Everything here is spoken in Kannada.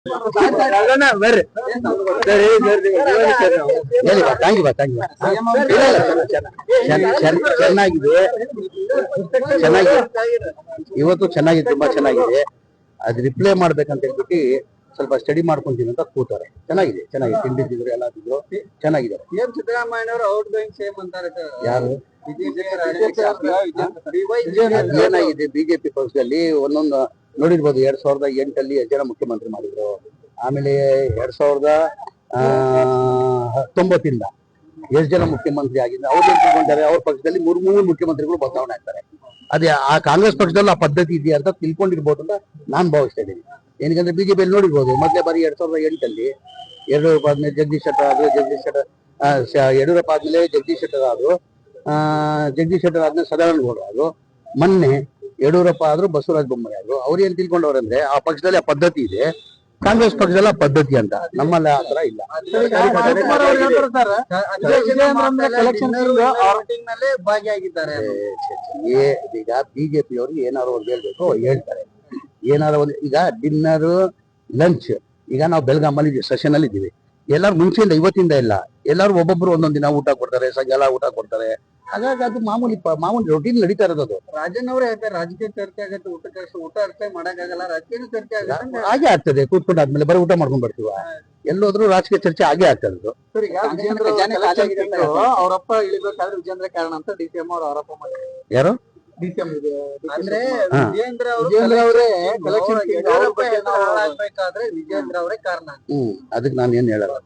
ಚೆನ್ನಾಗಿದೆ ಇವತ್ತು ಚೆನ್ನಾಗಿದೆ, ತುಂಬಾ ಚೆನ್ನಾಗಿದೆ. ಅದ್ ರಿಪ್ಲೈ ಮಾಡ್ಬೇಕಂತ ಹೇಳ್ಬಿಟ್ಟು ಸ್ವಲ್ಪ ಸ್ಟಡಿ ಮಾಡ್ಕೊಂತೀನಿ ಅಂತ ಕೂತಾರೆ. ಚೆನ್ನಾಗಿದೆ ತಿಂಡಿದ್ರು ಎಲ್ಲ ತಿಂದ್ರು ಚೆನ್ನಾಗಿದೆ. ಸಿದ್ದರಾಮಯ್ಯ ಔಟ್ ಗೋಯಿಂಗ್ ಸೇಮ್ ಅಂತಾರೆ. ಯಾರು ಏನಾಗಿದೆ ಬಿಜೆಪಿ ಪಕ್ಷದಲ್ಲಿ ಒಂದೊಂದು ನೋಡಿರ್ಬೋದು. 2008 ಎಷ್ಟು ಜನ ಮುಖ್ಯಮಂತ್ರಿ ಮಾಡಿದ್ರು. ಆಮೇಲೆ 2019 ಎಷ್ಟು ಜನ ಮುಖ್ಯಮಂತ್ರಿ ಆಗಿದ್ರು. ಅವ್ರು ಏನ್ ತಿಳ್ಕೊಂತಾರೆ, ಅವ್ರ ಪಕ್ಷದಲ್ಲಿ ಮೂರು ಮುಖ್ಯಮಂತ್ರಿಗಳು ಬದಲಾವಣೆ ಆಗ್ತಾರೆ. ಅದೇ ಆ ಕಾಂಗ್ರೆಸ್ ಪಕ್ಷದಲ್ಲಿ ಆ ಪದ್ಧತಿ ಇದೆಯಾ ಅಂತ ತಿಳ್ಕೊಂಡಿರ್ಬೋದು ಅಂತ ನಾನ್ ಭಾವಿಸ್ತಾ ಇದ್ದೀನಿ. ಏನಕ್ಕಂದ್ರೆ ಬಿಜೆಪಿಯಲ್ಲಿ ನೋಡಿರ್ಬೋದು, ಮೊದಲೇ ಬಾರಿ 2008 ಯಡಿಯೂರಪ್ಪ ಆದ್ಮೇಲೆ ಜಗದೀಶ್ ಶೆಟ್ಟರ್ ಆದ್ರು. ಯಡಿಯೂರಪ್ಪ ಆದ್ಮೇಲೆ ಜಗದೀಶ್ ಶೆಟ್ಟರ್ ಆದ್ರು. ಜಗದೀಶ್ ಶೆಟ್ಟರ್ ಆದ್ಮೇಲೆ ಸದಾನಂದ ಗೌಡ ಆದ್ರು. ಮೊನ್ನೆ ಯಡಿಯೂರಪ್ಪ ಆದ್ರು, ಬಸವರಾಜ ಬೊಮ್ಮಾಯಿ ಆದ್ರು. ಅವ್ರು ಏನ್ ತಿಳ್ಕೊಂಡವ್ರಂದ್ರೆ ಆ ಪಕ್ಷದಲ್ಲಿ ಆ ಪದ್ಧತಿ ಇದೆ, ಕಾಂಗ್ರೆಸ್ ಪಕ್ಷದಲ್ಲಿ ಆ ಪದ್ಧತಿ ಅಂತ. ನಮ್ಮಲ್ಲಿ ಆತರ ಇಲ್ಲ. ಭಾಗಿಯಾಗಿದ್ದಾರೆ. ಈಗ ಬಿಜೆಪಿ ಅವ್ರಿಗೆ ಏನಾದ್ರು ಒಂದು ಹೇಳ್ಬೇಕು, ಹೇಳ್ತಾರೆ. ಏನಾದ್ರು ಒಂದು ಈಗ ಡಿನ್ನರ್ ಲಂಚ್, ಈಗ ನಾವು ಬೆಳಗಾಮಲ್ಲಿ ಸೆಷನ್ ಅಲ್ಲಿ ಇದ್ದೀವಿ. ಎಲ್ಲಾರು ಮುಂಚೆಯಿಂದ ಇವತ್ತಿಂದ ಇಲ್ಲ, ಎಲ್ಲಾರು ಒಬ್ಬೊಬ್ರು ಒಂದೊಂದ್ ದಿನ ಊಟ ಕೊಡ್ತಾರೆ, ಸಾಯಂಕಾಲ ಊಟ ಕೊಡ್ತಾರೆ. ಹಾಗಾಗಿ ಅದು ಮಾಮೂಲಿ ರೊಟೀನ್ ನಡೀತಾ ಇರೋದು. ರಾಜನ್ ಅವರೇ ಹೇಳ್ತಾರೆ ರಾಜಕೀಯ ಚರ್ಚೆ ಆಗತ್ತೆ, ಊಟ ಅಷ್ಟೇ ಮಾಡಕ್ಕಾಗಲ್ಲ, ರಾಜಕೀಯ ಚರ್ಚೆ ಆಗತ್ತೆ. ಹಾಗೆ ಆಗ್ತದೆ. ಕೂತ್ಕೊಂಡಾದ್ಮೇಲೆ ಬರೀ ಊಟ ಮಾಡ್ಕೊಂಡ್ ಬರ್ತೀವ. ಎಲ್ಲೋದ್ರು ರಾಜಕೀಯ ಚರ್ಚೆ ಆಗೇ ಆಗ್ತದೆ. ಅವರಪ್ಪ ಇಳಿಬೇಕಾದ್ರೆ ವಿಜೇಂದ್ರ ಕಾರಣ ಅಂತ DCM ಅವರು ಆರೋಪ ಮಾಡಿದ್ರು. ಯಾರು? ಅಂದ್ರೆ ವಿಜೇಂದ್ರ ಅವರೇ ಆಗ್ಬೇಕಾದ್ರೆ ವಿಜೇಂದ್ರ ಅವರೇ ಕಾರಣ. ಅದಕ್ಕೆ ನಾನು ಏನ್ ಹೇಳಲ್ಲ.